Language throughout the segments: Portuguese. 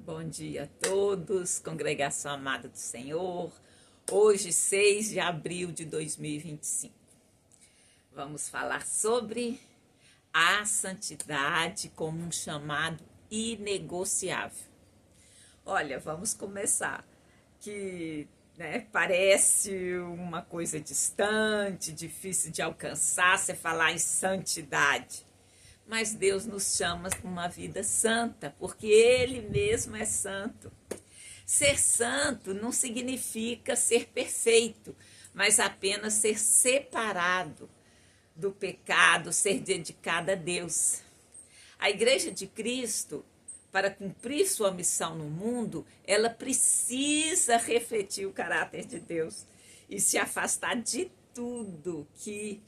Bom dia a todos, congregação amada do Senhor. Hoje, 6 de abril de 2025. Vamos falar sobre a santidade como um chamado inegociável. Olha, vamos começar. Que parece uma coisa distante, difícil de alcançar, você falar em santidade. Mas Deus nos chama para uma vida santa, porque Ele mesmo é santo. Ser santo não significa ser perfeito, mas apenas ser separado do pecado, ser dedicado a Deus. A Igreja de Cristo, para cumprir sua missão no mundo, ela precisa refletir o caráter de Deus e se afastar de tudo que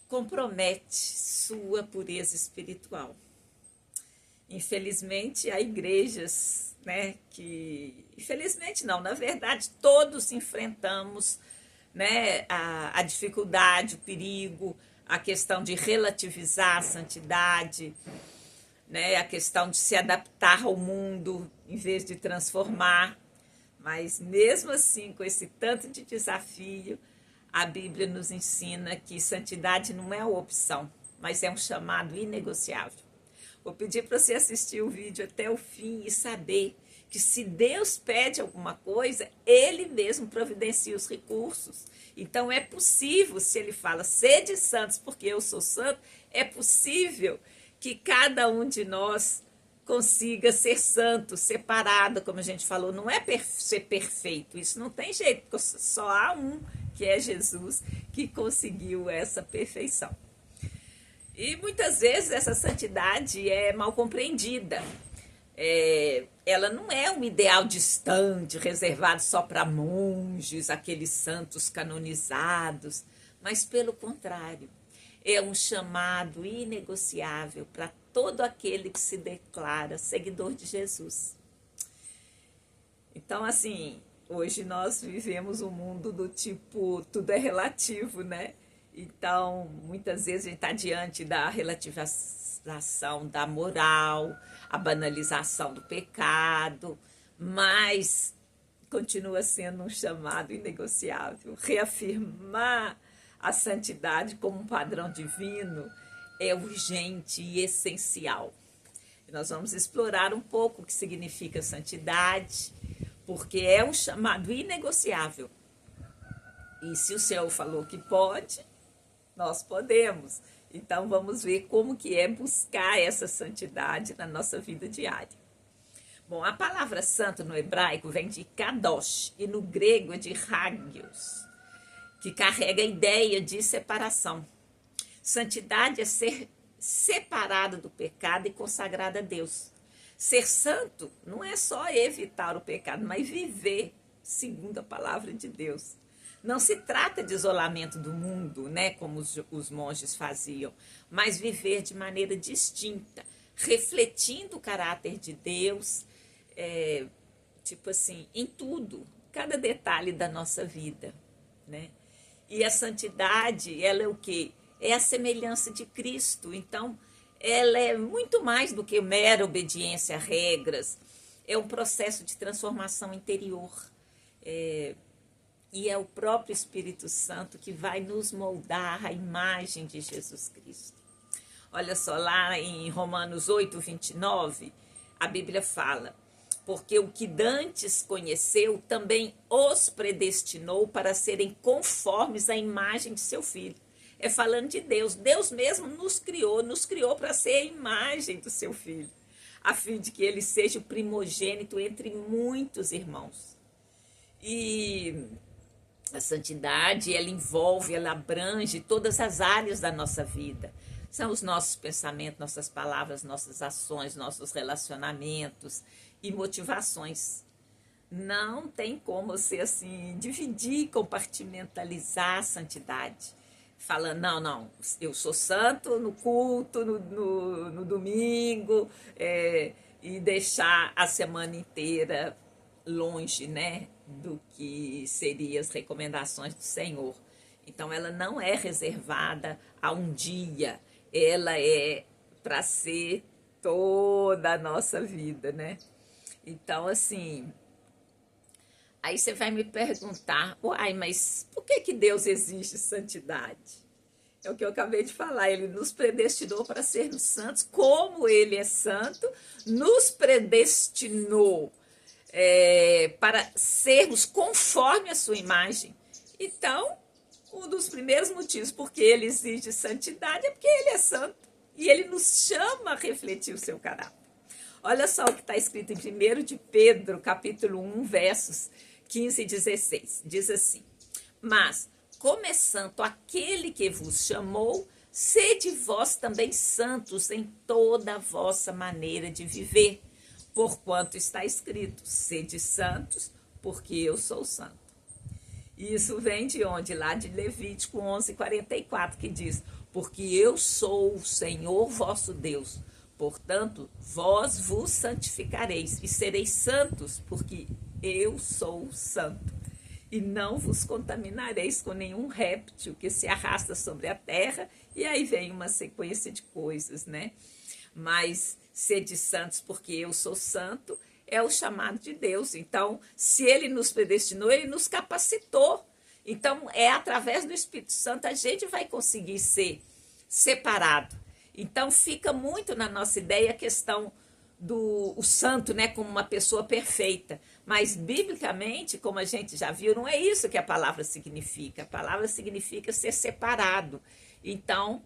compromete sua pureza espiritual. Infelizmente, há igrejas, infelizmente não, na verdade, todos enfrentamos, a dificuldade, o perigo, a questão de relativizar a santidade, a questão de se adaptar ao mundo em vez de transformar. Mas mesmo assim, com esse tanto de desafio, a Bíblia nos ensina que santidade não é uma opção, mas é um chamado inegociável. Vou pedir para você assistir o vídeo até o fim e saber que se Deus pede alguma coisa, Ele mesmo providencia os recursos. Então é possível, se Ele fala, sede santos porque eu sou santo, é possível que cada um de nós consiga ser santo, separado, como a gente falou, não é ser perfeito, isso não tem jeito, porque só há um, que é Jesus, que conseguiu essa perfeição. E muitas vezes essa santidade é mal compreendida. Ela não é um ideal distante, reservado só para monges, aqueles santos canonizados, mas pelo contrário, é um chamado inegociável para todo aquele que se declara seguidor de Jesus. Então, assim, hoje nós vivemos um mundo do tipo, tudo é relativo, né? Então, muitas vezes a gente está diante da relativização da moral, a banalização do pecado, mas continua sendo um chamado inegociável. Reafirmar a santidade como um padrão divino é urgente e essencial. Nós vamos explorar um pouco o que significa santidade, porque é um chamado inegociável. E se o Senhor falou que pode, nós podemos. Então vamos ver como que é buscar essa santidade na nossa vida diária. Bom, a palavra santo no hebraico vem de kadosh e no grego é de hagios, que carrega a ideia de separação. Santidade é ser separado do pecado e consagrado a Deus. Ser santo não é só evitar o pecado, mas viver segundo a palavra de Deus. Não se trata de isolamento do mundo, como os monges faziam, mas viver de maneira distinta, refletindo o caráter de Deus, em tudo, cada detalhe da nossa vida, E a santidade, ela é o quê? É a semelhança de Cristo. Então, ela é muito mais do que mera obediência a regras. É um processo de transformação interior. E é o próprio Espírito Santo que vai nos moldar à imagem de Jesus Cristo. Olha só, lá em Romanos 8, 29, a Bíblia fala: porque o que dantes conheceu também os predestinou para serem conformes à imagem de seu Filho. É falando de Deus. Deus mesmo nos criou para ser a imagem do seu Filho, a fim de que ele seja o primogênito entre muitos irmãos. E a santidade, ela envolve, ela abrange todas as áreas da nossa vida. São os nossos pensamentos, nossas palavras, nossas ações, nossos relacionamentos e motivações. Não tem como você assim dividir, compartimentalizar a santidade. Falando, não, eu sou santo no culto, no domingo, e deixar a semana inteira longe, do que seriam as recomendações do Senhor. Então, ela não é reservada a um dia, ela é para ser toda a nossa vida, Então, assim, aí você vai me perguntar, uai, mas por que que Deus exige santidade? É o que eu acabei de falar, ele nos predestinou para sermos santos, como ele é santo, nos predestinou para sermos conforme a sua imagem. Então, um dos primeiros motivos porque ele exige santidade é porque ele é santo e ele nos chama a refletir o seu caráter. Olha só o que está escrito em 1 de Pedro, capítulo 1, versos 15 e 16. Diz assim: mas, como é santo aquele que vos chamou, sede vós também santos em toda a vossa maneira de viver, porquanto está escrito: sede santos, porque eu sou santo. Isso vem de onde? Lá de Levítico 11:44, que diz: porque eu sou o Senhor vosso Deus, portanto, vós vos santificareis e sereis santos, porque eu sou santo. E não vos contaminareis com nenhum réptil que se arrasta sobre a terra. E aí vem uma sequência de coisas, né? Mas sede santos, porque eu sou santo, é o chamado de Deus. Então, se ele nos predestinou, ele nos capacitou. Então, é através do Espírito Santo a gente vai conseguir ser separado. Então, fica muito na nossa ideia a questão do o santo, né, como uma pessoa perfeita. Mas, biblicamente, como a gente já viu, não é isso que a palavra significa. A palavra significa ser separado. Então,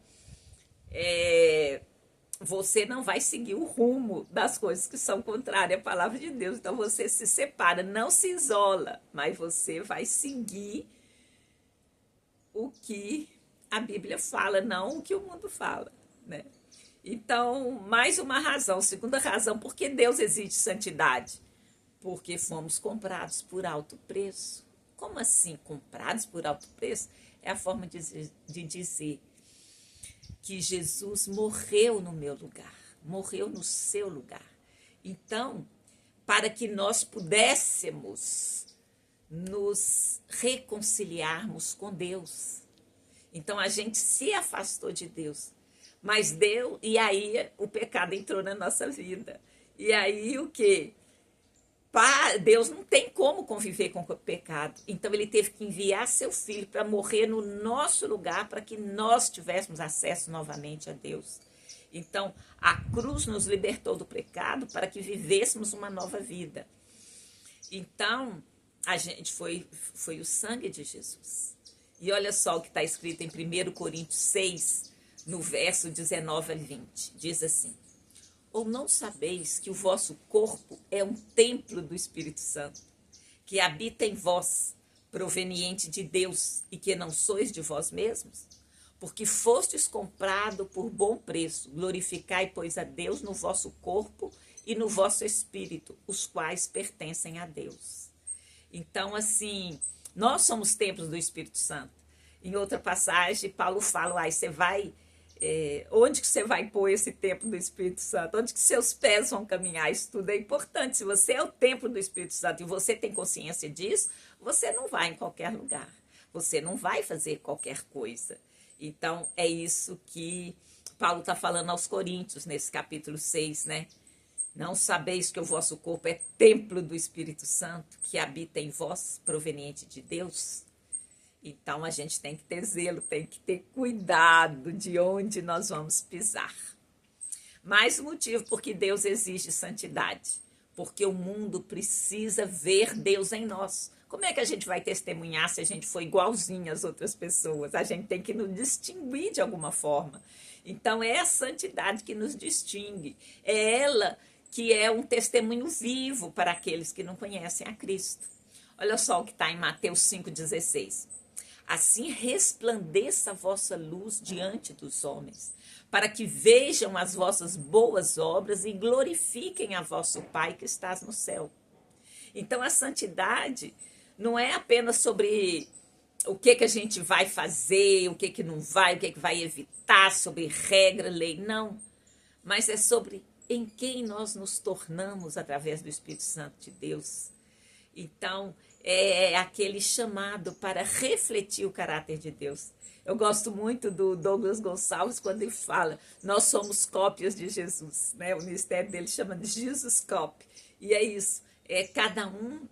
você não vai seguir o rumo das coisas que são contrárias à palavra de Deus. Então, você se separa, não se isola, mas você vai seguir o que a Bíblia fala, não o que o mundo fala, né? Então, mais uma razão, segunda razão, por que Deus exige santidade? Porque fomos comprados por alto preço. Como assim, comprados por alto preço? É a forma de dizer que Jesus morreu no meu lugar, morreu no seu lugar. Então, para que nós pudéssemos nos reconciliarmos com Deus. Então, a gente se afastou de Deus. Mas Deus, e aí o pecado entrou na nossa vida. E aí o quê? Deus não tem como conviver com o pecado. Então ele teve que enviar seu filho para morrer no nosso lugar, para que nós tivéssemos acesso novamente a Deus. Então a cruz nos libertou do pecado para que vivêssemos uma nova vida. Então a gente foi o sangue de Jesus. E olha só o que está escrito em 1 Coríntios 6, no verso 19 a 20, diz assim: ou não sabeis que o vosso corpo é um templo do Espírito Santo, que habita em vós, proveniente de Deus, e que não sois de vós mesmos? Porque fostes comprado por bom preço. Glorificai, pois, a Deus no vosso corpo e no vosso espírito, os quais pertencem a Deus. Então, assim, nós somos templos do Espírito Santo. Em outra passagem, Paulo fala, você vai... onde que você vai pôr esse templo do Espírito Santo? Onde que seus pés vão caminhar? Isso tudo é importante. Se você é o templo do Espírito Santo e você tem consciência disso, você não vai em qualquer lugar. Você não vai fazer qualquer coisa. Então, é isso que Paulo está falando aos Coríntios, nesse capítulo 6, né? Não sabeis que o vosso corpo é templo do Espírito Santo, que habita em vós, proveniente de Deus? Então, a gente tem que ter zelo, tem que ter cuidado de onde nós vamos pisar. Mais um motivo porque Deus exige santidade. Porque o mundo precisa ver Deus em nós. Como é que a gente vai testemunhar se a gente for igualzinho às outras pessoas? A gente tem que nos distinguir de alguma forma. Então, é a santidade que nos distingue. É ela que é um testemunho vivo para aqueles que não conhecem a Cristo. Olha só o que está em Mateus 5,16. Assim resplandeça a vossa luz diante dos homens, para que vejam as vossas boas obras e glorifiquem a vosso Pai que estás no céu. Então, a santidade não é apenas sobre o que a gente vai fazer, o que não vai, o que vai evitar, sobre regra, lei, não. Mas é sobre em quem nós nos tornamos através do Espírito Santo de Deus. Então, é aquele chamado para refletir o caráter de Deus. Eu gosto muito do Douglas Gonçalves quando ele fala, nós somos cópias de Jesus, né? O ministério dele chama de Jesus Copy. E é isso, cada um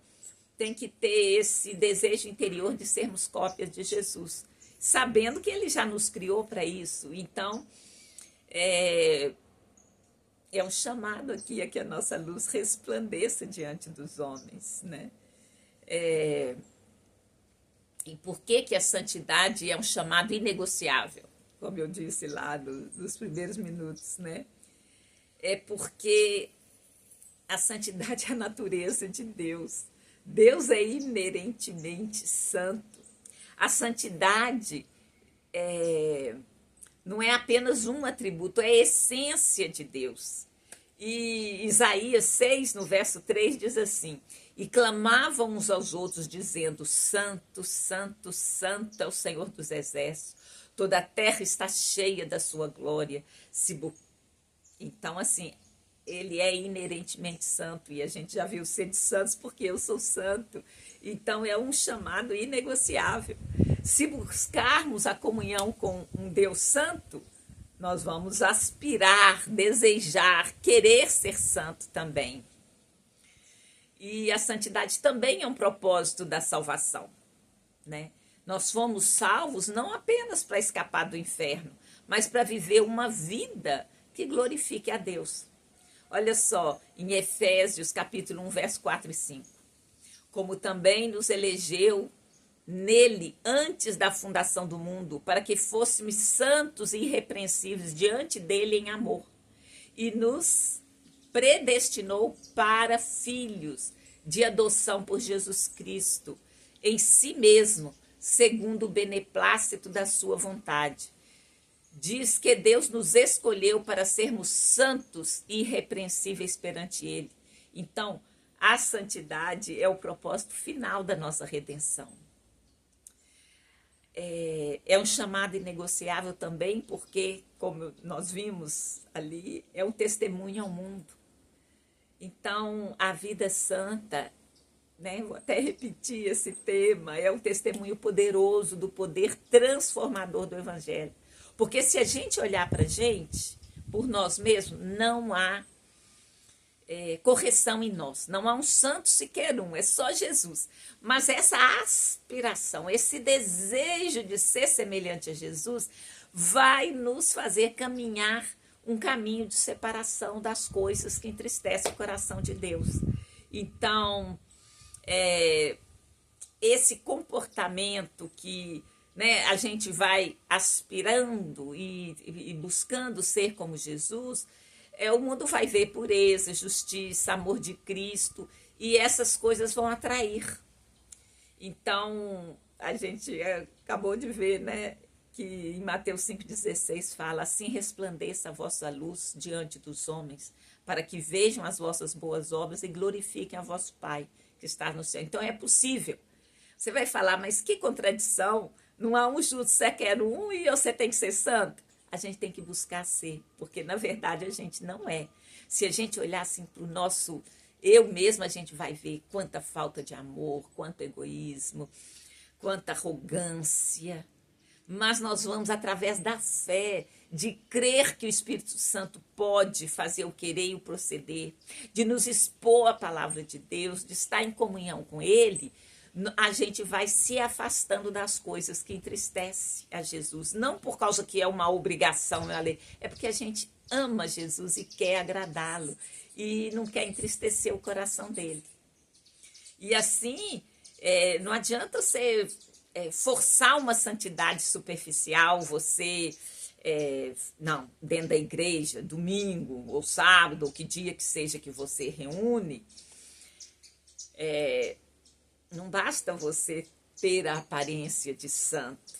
tem que ter esse desejo interior de sermos cópias de Jesus, sabendo que ele já nos criou para isso. Então, é um chamado aqui a que a nossa luz resplandeça diante dos homens, né? E por que a santidade é um chamado inegociável? Como eu disse lá nos primeiros minutos, né? É porque a santidade é a natureza de Deus. Deus é inerentemente santo. A santidade não é apenas um atributo, é a essência de Deus. E Isaías 6, no verso 3, diz assim, e clamavam uns aos outros, dizendo, Santo, Santo, Santo é o Senhor dos Exércitos, toda a terra está cheia da sua glória. Então, assim, ele é inerentemente santo, e a gente já viu ser de santos porque eu sou santo. Então, é um chamado inegociável. Se buscarmos a comunhão com um Deus santo, nós vamos aspirar, desejar, querer ser santo também. E a santidade também é um propósito da salvação, né? Nós fomos salvos não apenas para escapar do inferno, mas para viver uma vida que glorifique a Deus. Olha só, em Efésios capítulo 1, verso 4 e 5. Como também nos elegeu nele antes da fundação do mundo, para que fôssemos santos e irrepreensíveis diante dele em amor, e nos predestinou para filhos de adoção por Jesus Cristo, em si mesmo, segundo o beneplácito da sua vontade. Diz que Deus nos escolheu para sermos santos e irrepreensíveis perante ele. Então, a santidade é o propósito final da nossa redenção. É um chamado inegociável também, porque, como nós vimos ali, é um testemunho ao mundo. Então, a vida santa, né, vou até repetir esse tema, é um testemunho poderoso do poder transformador do Evangelho. Porque se a gente olhar para a gente, por nós mesmos, não há correção em nós. Não há um santo sequer um, é só Jesus. Mas essa aspiração, esse desejo de ser semelhante a Jesus, vai nos fazer caminhar um caminho de separação das coisas que entristecem o coração de Deus. Então, esse comportamento que, né, a gente vai aspirando e buscando ser como Jesus, o mundo vai ver pureza, justiça, amor de Cristo, e essas coisas vão atrair. Então, a gente acabou de ver, né, que em Mateus 5,16 fala, assim resplandeça a vossa luz diante dos homens, para que vejam as vossas boas obras e glorifiquem a vosso Pai que está no céu. Então, é possível. Você vai falar, mas que contradição, não há um justo sequer um e você tem que ser santo? A gente tem que buscar ser, porque na verdade a gente não é. Se a gente olhar assim para o nosso eu mesmo, a gente vai ver quanta falta de amor, quanto egoísmo, quanta arrogância. Mas nós vamos, através da fé, de crer que o Espírito Santo pode fazer o querer e o proceder, de nos expor à palavra de Deus, de estar em comunhão com Ele, a gente vai se afastando das coisas que entristecem a Jesus. Não por causa que é uma obrigação, é porque a gente ama Jesus e quer agradá-lo e não quer entristecer o coração dele. E assim, não adianta você forçar uma santidade superficial, você, não, dentro da igreja, domingo ou sábado, ou que dia que seja que você reúne, não basta você ter a aparência de santo,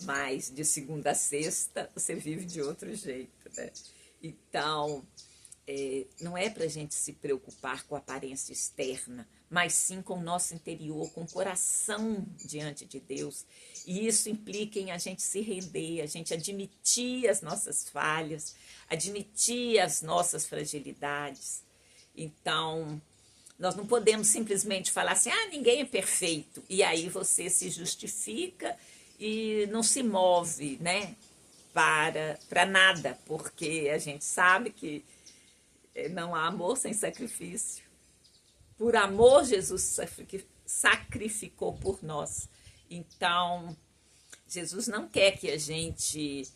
mas de segunda a sexta você vive de outro jeito, né? Então, não é para a gente se preocupar com a aparência externa, mas sim com o nosso interior, com o coração diante de Deus. E isso implica em a gente se render, a gente admitir as nossas falhas, admitir as nossas fragilidades. Então, Nós não podemos simplesmente falar assim, ninguém é perfeito. E aí você se justifica e não se move, né? Para nada, porque a gente sabe que não há amor sem sacrifício. Por amor, Jesus sacrificou por nós. Então, Jesus não quer que a gente,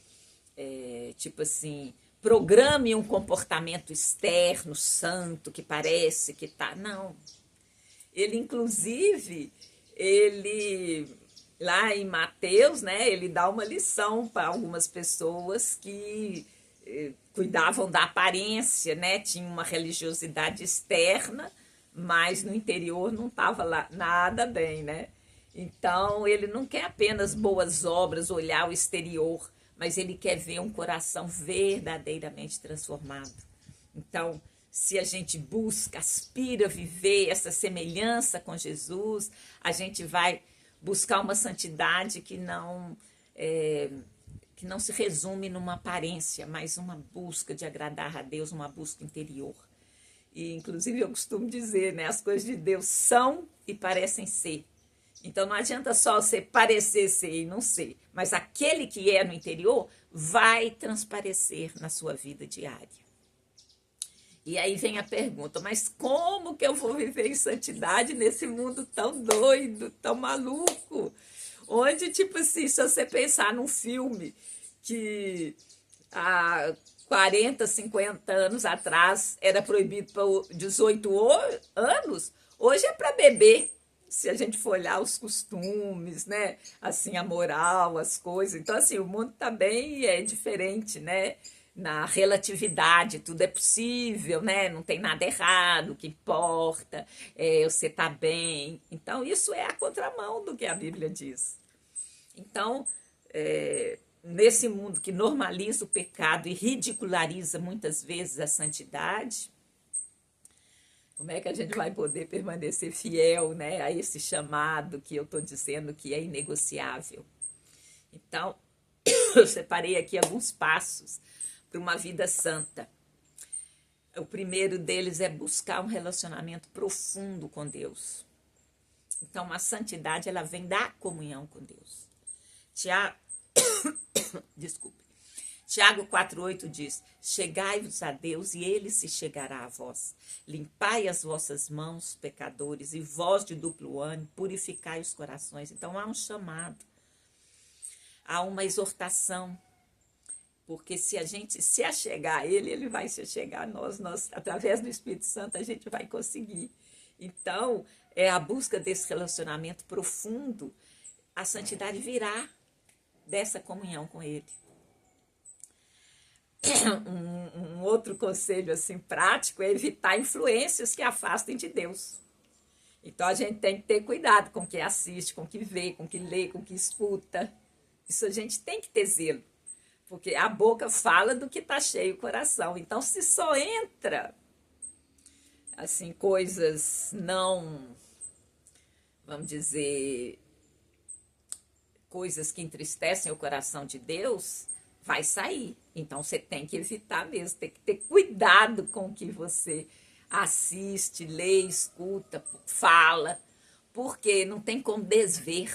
tipo assim, programe um comportamento externo, santo, que parece que tá. Não. Ele, inclusive, lá em Mateus, né, ele dá uma lição para algumas pessoas que cuidavam da aparência, né, tinha uma religiosidade externa, mas no interior não estava lá nada bem, né? Então, ele não quer apenas boas obras, olhar o exterior, mas ele quer ver um coração verdadeiramente transformado. Então, se a gente busca, aspira a viver essa semelhança com Jesus, a gente vai buscar uma santidade que não se resume numa aparência, mas uma busca de agradar a Deus, uma busca interior. E, inclusive, eu costumo dizer, né, as coisas de Deus são e parecem ser. Então, não adianta só você parecer ser e não ser, mas aquele que é no interior vai transparecer na sua vida diária. E aí vem a pergunta, mas como que eu vou viver em santidade nesse mundo tão doido, tão maluco? Onde, tipo assim, se você pensar num filme que há 40, 50 anos atrás era proibido para 18 anos, hoje é para beber. Se a gente for olhar os costumes, né? Assim, a moral, as coisas. Então, assim, o mundo também é diferente, né? Na relatividade, tudo é possível, né? Não tem nada errado, o que importa é você estar bem. Então, isso é a contramão do que a Bíblia diz. Então, nesse mundo que normaliza o pecado e ridiculariza muitas vezes a santidade, como é que a gente vai poder permanecer fiel, né, a esse chamado que eu estou dizendo que é inegociável? Então, eu separei aqui alguns passos para uma vida santa. O primeiro deles é buscar um relacionamento profundo com Deus. Então, a santidade, ela vem da comunhão com Deus. Tiago 4,8 diz, chegai-vos a Deus e ele se chegará a vós. Limpai as vossas mãos, pecadores, e vós de duplo ânimo, purificai os corações. Então há um chamado, há uma exortação, porque se a gente se achegar a ele, ele vai se achegar a nós, através do Espírito Santo, a gente vai conseguir. Então, é a busca desse relacionamento profundo, a santidade virá dessa comunhão com ele. Um outro conselho assim prático é evitar influências que afastem de Deus. Então a gente tem que ter cuidado com o que assiste, com o que vê, com o que lê, com o que escuta. Isso a gente tem que ter zelo, porque a boca fala do que está cheio o coração. Então, se só entra assim coisas não, vamos dizer, coisas que entristecem o coração de Deus, vai sair. Então, você tem que evitar mesmo, tem que ter cuidado com o que você assiste, lê, escuta, fala, porque não tem como desver.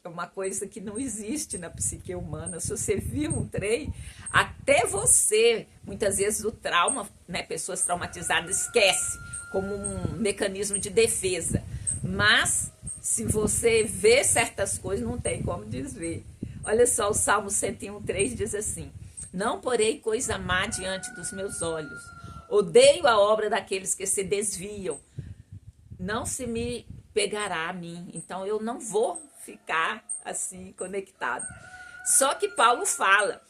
É uma coisa que não existe na psique humana. Se você viu um trem, até você, muitas vezes o trauma, né, pessoas traumatizadas esquece como um mecanismo de defesa. Mas, se você vê certas coisas, não tem como desver. Olha só, o Salmo 101,3 diz assim, não porei coisa má diante dos meus olhos, odeio a obra daqueles que se desviam, não se me pegará a mim, então eu não vou ficar assim conectado. Só que Paulo fala,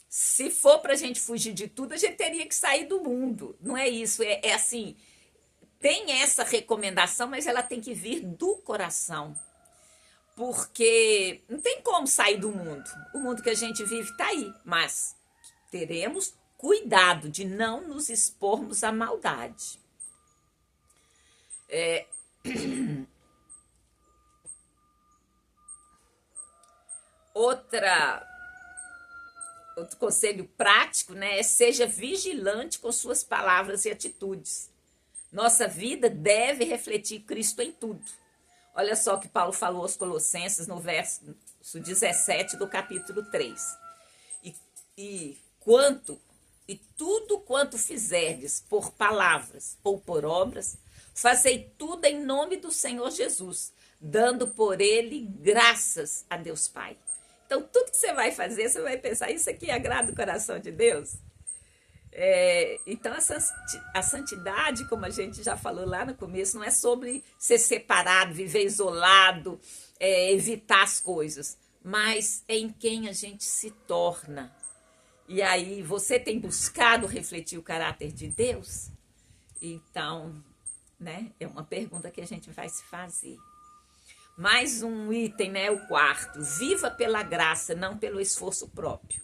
se for para a gente fugir de tudo, a gente teria que sair do mundo, não é isso, é assim, tem essa recomendação, mas ela tem que vir do coração. Porque não tem como sair do mundo. O mundo que a gente vive está aí. Mas teremos cuidado de não nos expormos à maldade. Outro conselho prático, né, é seja vigilante com suas palavras e atitudes. Nossa vida deve refletir Cristo em tudo. Olha só o que Paulo falou aos Colossenses no verso 17 do capítulo 3. E tudo quanto fizerdes por palavras ou por obras, fazei tudo em nome do Senhor Jesus, dando por ele graças a Deus Pai. Então, tudo que você vai fazer, você vai pensar, isso aqui agrada o coração de Deus? Então, a santidade, como a gente já falou lá no começo, não é sobre ser separado, viver isolado, evitar as coisas, mas é em quem a gente se torna. E aí, você tem buscado refletir o caráter de Deus? Então, né, é uma pergunta que a gente vai se fazer. Mais um item, né, o quarto. Viva pela graça, não pelo esforço próprio.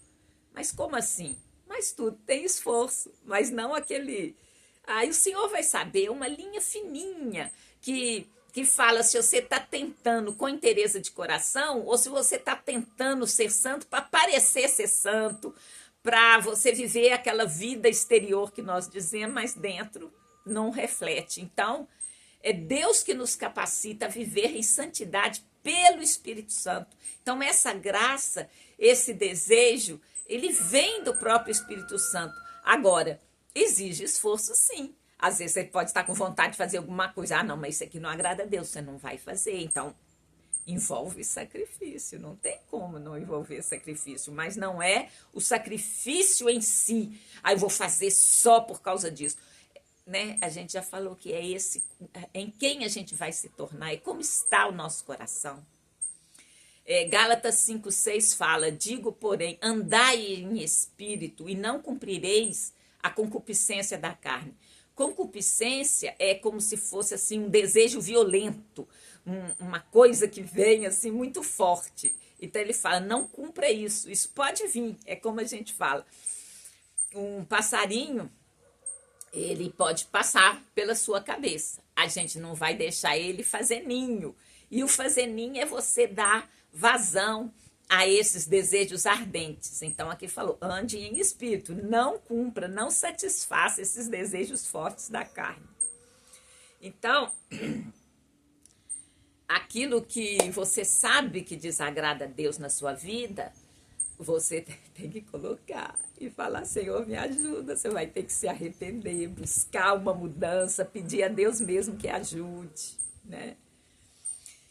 Mas como assim? Mas tudo tem esforço, mas não aquele... Aí o Senhor vai saber, uma linha fininha que fala se você está tentando com interesse de coração ou se você está tentando ser santo para parecer ser santo, para você viver aquela vida exterior que nós dizemos, mas dentro não reflete. Então, é Deus que nos capacita a viver em santidade pelo Espírito Santo. Então, essa graça, esse desejo, ele vem do próprio Espírito Santo. Agora, exige esforço, sim. Às vezes você pode estar com vontade de fazer alguma coisa. Ah, não, mas isso aqui não agrada a Deus, você não vai fazer. Então, envolve sacrifício. Não tem como não envolver sacrifício. Mas não é o sacrifício em si. Ah, eu vou fazer só por causa disso. Né? A gente já falou que é esse em quem a gente vai se tornar, é como está o nosso coração. Gálatas 5,6 fala: digo, porém, andai em espírito e não cumprireis a concupiscência da carne. Concupiscência é como se fosse assim um desejo violento, uma coisa que vem assim muito forte. Então ele fala: não cumpra isso, isso pode vir. É como a gente fala, um passarinho, ele pode passar pela sua cabeça. A gente não vai deixar ele fazer ninho. E o fazer ninho é você dar vazão a esses desejos ardentes. Então, aqui falou, ande em espírito. Não cumpra, não satisfaça esses desejos fortes da carne. Então, aquilo que você sabe que desagrada a Deus na sua vida, você tem que colocar e falar: Senhor, me ajuda. Você vai ter que se arrepender, buscar uma mudança, pedir a Deus mesmo que ajude, né?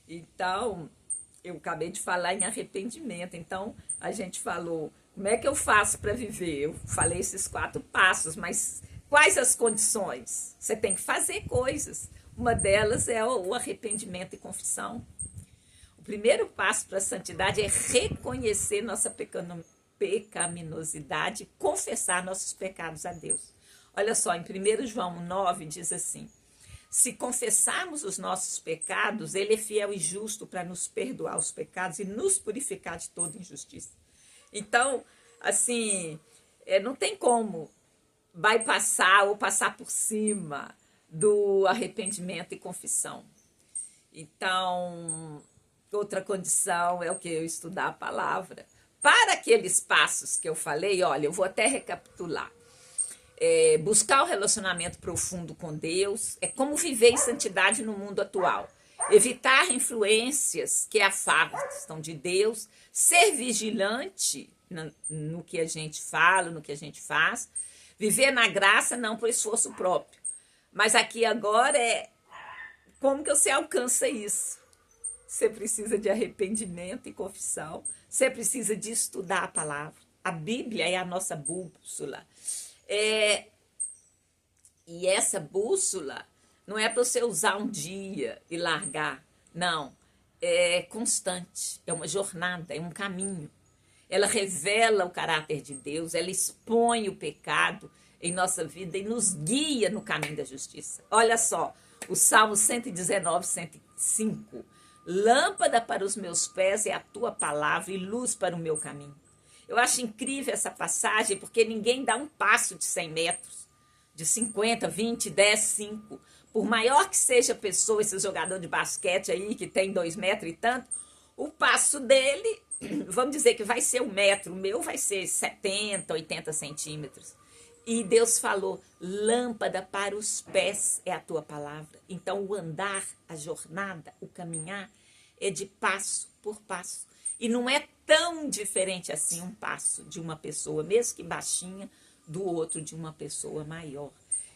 Então, eu acabei de falar em arrependimento. Então, a gente falou, como é que eu faço para viver? Eu falei esses 4 passos, mas quais as condições? Você tem que fazer coisas. Uma delas é o arrependimento e confissão. O primeiro passo para a santidade é reconhecer nossa pecaminosidade e confessar nossos pecados a Deus. Olha só, em 1 João 9 diz assim: se confessarmos os nossos pecados, ele é fiel e justo para nos perdoar os pecados e nos purificar de toda injustiça. Então, assim, não tem como bypassar ou passar por cima do arrependimento e confissão. Então, outra condição é o que? Eu estudar a palavra. Para aqueles passos que eu falei, olha, eu vou até recapitular. Buscar o relacionamento profundo com Deus, é como viver em santidade no mundo atual. Evitar influências que afastam de Deus, ser vigilante no que a gente fala, no que a gente faz, viver na graça, não por esforço próprio. Mas aqui agora como que você alcança isso? Você precisa de arrependimento e confissão. Você precisa de estudar a palavra. A Bíblia é a nossa bússola. E essa bússola não é para você usar um dia e largar. Não. É constante. É uma jornada, é um caminho. Ela revela o caráter de Deus. Ela expõe o pecado em nossa vida e nos guia no caminho da justiça. Olha só, o Salmo 119, 105. Lâmpada para os meus pés é a tua palavra e luz para o meu caminho. Eu acho incrível essa passagem, porque ninguém dá um passo de 100 metros, de 50, 20, 10, 5. Por maior que seja a pessoa, esse jogador de basquete aí, que tem 2 metros e tanto, o passo dele, vamos dizer que vai ser 1 metro, o meu vai ser 70, 80 centímetros. E Deus falou, lâmpada para os pés é a tua palavra. Então o andar, a jornada, o caminhar é de passo por passo. E não é tão diferente assim um passo de uma pessoa, mesmo que baixinha, do outro de uma pessoa maior.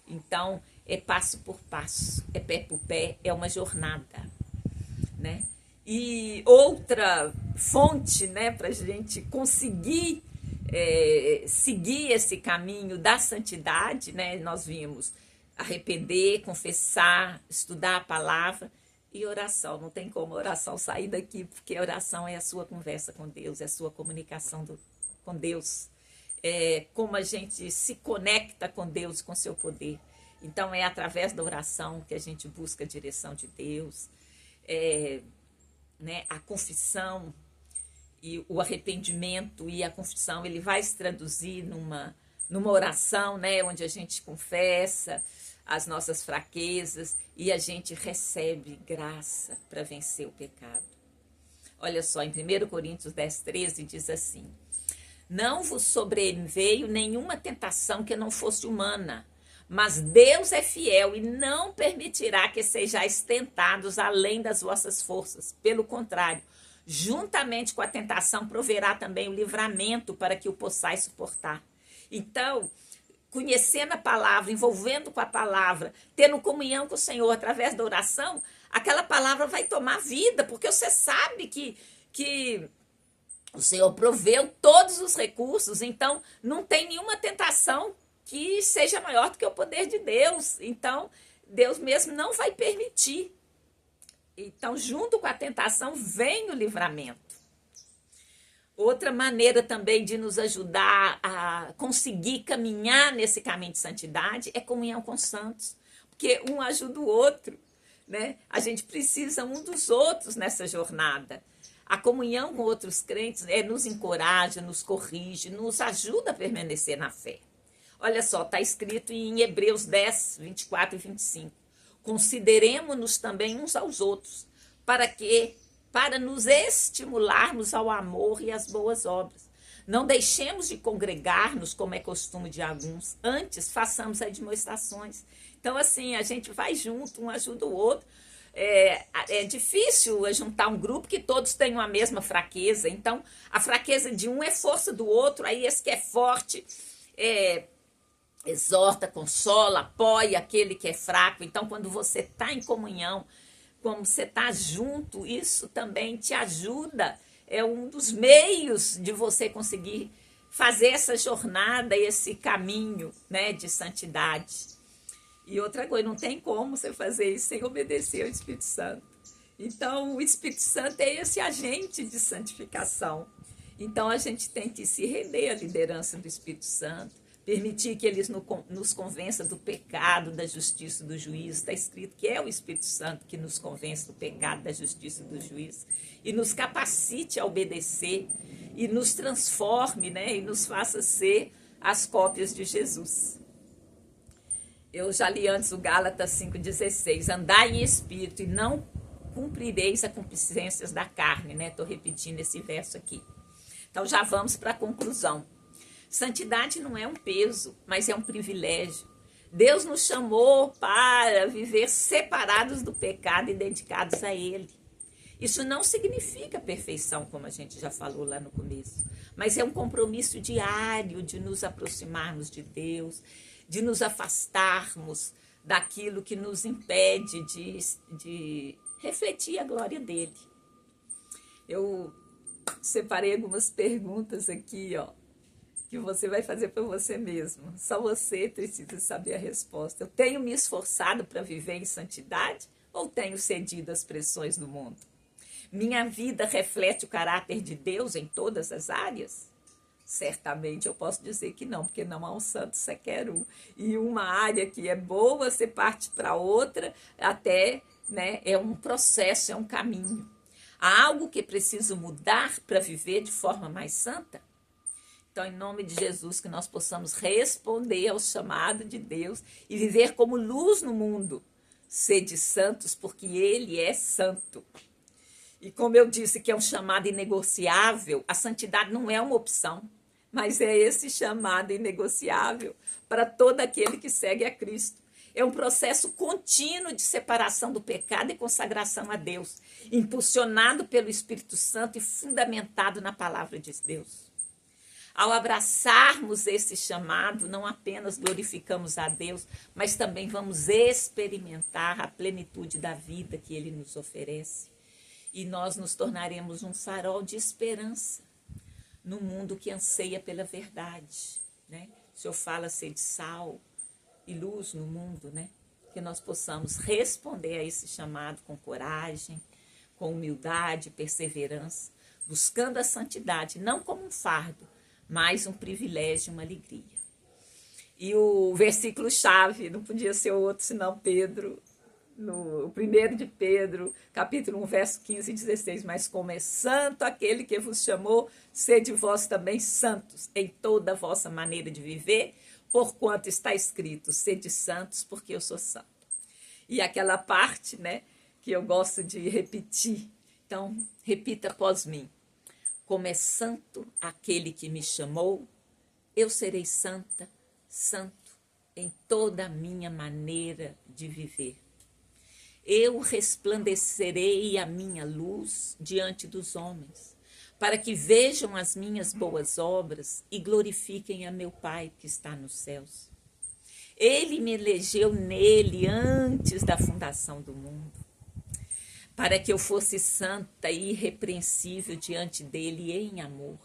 Então é passo por passo, é pé por pé, é uma jornada, né? E outra fonte, né, para a gente conseguir seguir esse caminho da santidade, né, nós vimos arrepender, confessar, estudar a palavra e oração. Não tem como a oração sair daqui, porque a oração é a sua conversa com Deus, é a sua comunicação com Deus, é como a gente se conecta com Deus, com seu poder. Então é através da oração que a gente busca a direção de Deus, né, a confissão e o arrependimento e a confissão, ele vai se traduzir numa oração, né, onde a gente confessa as nossas fraquezas e a gente recebe graça para vencer o pecado. Olha só, em 1 Coríntios 10:13 diz assim, não vos sobreveio nenhuma tentação que não fosse humana, mas Deus é fiel e não permitirá que sejais tentados além das vossas forças. Pelo contrário, juntamente com a tentação proverá também o livramento para que o possais suportar. Então, conhecendo a palavra, envolvendo com a palavra, tendo comunhão com o Senhor através da oração, aquela palavra vai tomar vida, porque você sabe que o Senhor proveu todos os recursos, então não tem nenhuma tentação que seja maior do que o poder de Deus. Então, Deus mesmo não vai permitir. Então, junto com a tentação, vem o livramento. Outra maneira também de nos ajudar a conseguir caminhar nesse caminho de santidade é comunhão com os santos, porque um ajuda o outro, né? A gente precisa um dos outros nessa jornada. A comunhão com outros crentes nos encoraja, nos corrige, nos ajuda a permanecer na fé. Olha só, está escrito em Hebreus 10, 24 e 25. Consideremos-nos também uns aos outros, para nos estimularmos ao amor e às boas obras. Não deixemos de congregar-nos, como é costume de alguns, antes façamos admoestações. Então, assim, a gente vai junto, um ajuda o outro. É difícil juntar um grupo que todos tenham a mesma fraqueza. Então, a fraqueza de um é força do outro, aí esse que é forte exorta, consola, apoia aquele que é fraco. Então, quando você está em comunhão, como você está junto, isso também te ajuda. É um dos meios de você conseguir fazer essa jornada, esse caminho, né, de santidade. E outra coisa, não tem como você fazer isso sem obedecer ao Espírito Santo. Então, o Espírito Santo é esse agente de santificação. Então, a gente tem que se render à liderança do Espírito Santo, permitir que eles nos convença do pecado, da justiça e do juízo. Está escrito que é o Espírito Santo que nos convence do pecado, da justiça e do juízo, e nos capacite a obedecer, e nos transforme, né, e nos faça ser as cópias de Jesus. Eu já li antes o Gálatas 5,16, andai em espírito e não cumprireis as concupiscências da carne, né? Estou repetindo esse verso aqui. Então já vamos para a conclusão. Santidade não é um peso, mas é um privilégio. Deus nos chamou para viver separados do pecado e dedicados a Ele. Isso não significa perfeição, como a gente já falou lá no começo, mas é um compromisso diário de nos aproximarmos de Deus, de nos afastarmos daquilo que nos impede de refletir a glória dele. Eu separei algumas perguntas aqui, ó, que você vai fazer para você mesmo. Só você precisa saber a resposta. Eu tenho me esforçado para viver em santidade ou tenho cedido às pressões do mundo? Minha vida reflete o caráter de Deus em todas as áreas? Certamente eu posso dizer que não, porque não há um santo sequer um. E uma área que é boa, você parte para outra, até, né, é um processo, é um caminho. Há algo que preciso mudar para viver de forma mais santa? Então, em nome de Jesus, que nós possamos responder ao chamado de Deus e viver como luz no mundo. Sede santos, porque Ele é santo. E como eu disse que é um chamado inegociável, a santidade não é uma opção, mas é esse chamado inegociável para todo aquele que segue a Cristo. É um processo contínuo de separação do pecado e consagração a Deus, impulsionado pelo Espírito Santo e fundamentado na palavra de Deus. Ao abraçarmos esse chamado, não apenas glorificamos a Deus, mas também vamos experimentar a plenitude da vida que Ele nos oferece. E nós nos tornaremos um farol de esperança no mundo que anseia pela verdade, né? O Senhor fala ser de sal e luz no mundo, né? Que nós possamos responder a esse chamado com coragem, com humildade, perseverança, buscando a santidade, não como um fardo, mas um privilégio, uma alegria. E o versículo-chave, não podia ser outro senão Pedro, no 1 de Pedro, capítulo 1, verso 15 e 16, mas como é santo aquele que vos chamou, sede vós também santos em toda a vossa maneira de viver, porquanto está escrito, sede santos, porque eu sou santo. E aquela parte, né, que eu gosto de repetir, então repita após mim. Como é santo aquele que me chamou, eu serei santa, santo em toda a minha maneira de viver. Eu resplandecerei a minha luz diante dos homens, para que vejam as minhas boas obras e glorifiquem a meu Pai que está nos céus. Ele me elegeu nele antes da fundação do mundo, para que eu fosse santa e irrepreensível diante dele em amor.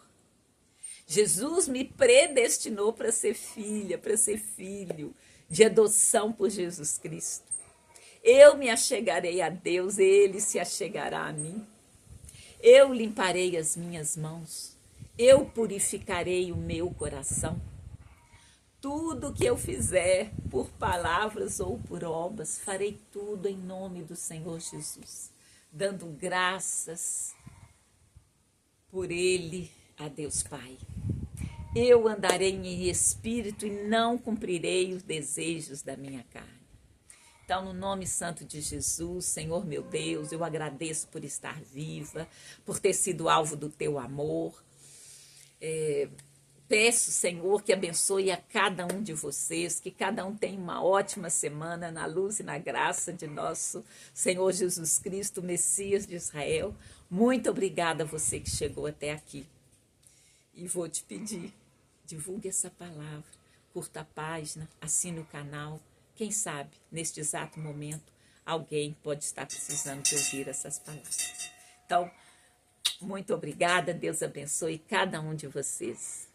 Jesus me predestinou para ser filha, para ser filho, de adoção por Jesus Cristo. Eu me achegarei a Deus, ele se achegará a mim. Eu limparei as minhas mãos, eu purificarei o meu coração. Tudo que eu fizer, por palavras ou por obras, farei tudo em nome do Senhor Jesus, dando graças por ele a Deus Pai. Eu andarei em espírito e não cumprirei os desejos da minha carne. Então, no nome santo de Jesus, Senhor meu Deus, eu agradeço por estar viva, por ter sido alvo do teu amor. Peço, Senhor, que abençoe a cada um de vocês, que cada um tenha uma ótima semana na luz e na graça de nosso Senhor Jesus Cristo, Messias de Israel. Muito obrigada a você que chegou até aqui. E vou te pedir, divulgue essa palavra, curta a página, assine o canal. Quem sabe, neste exato momento, alguém pode estar precisando de ouvir essas palavras. Então, muito obrigada, Deus abençoe cada um de vocês.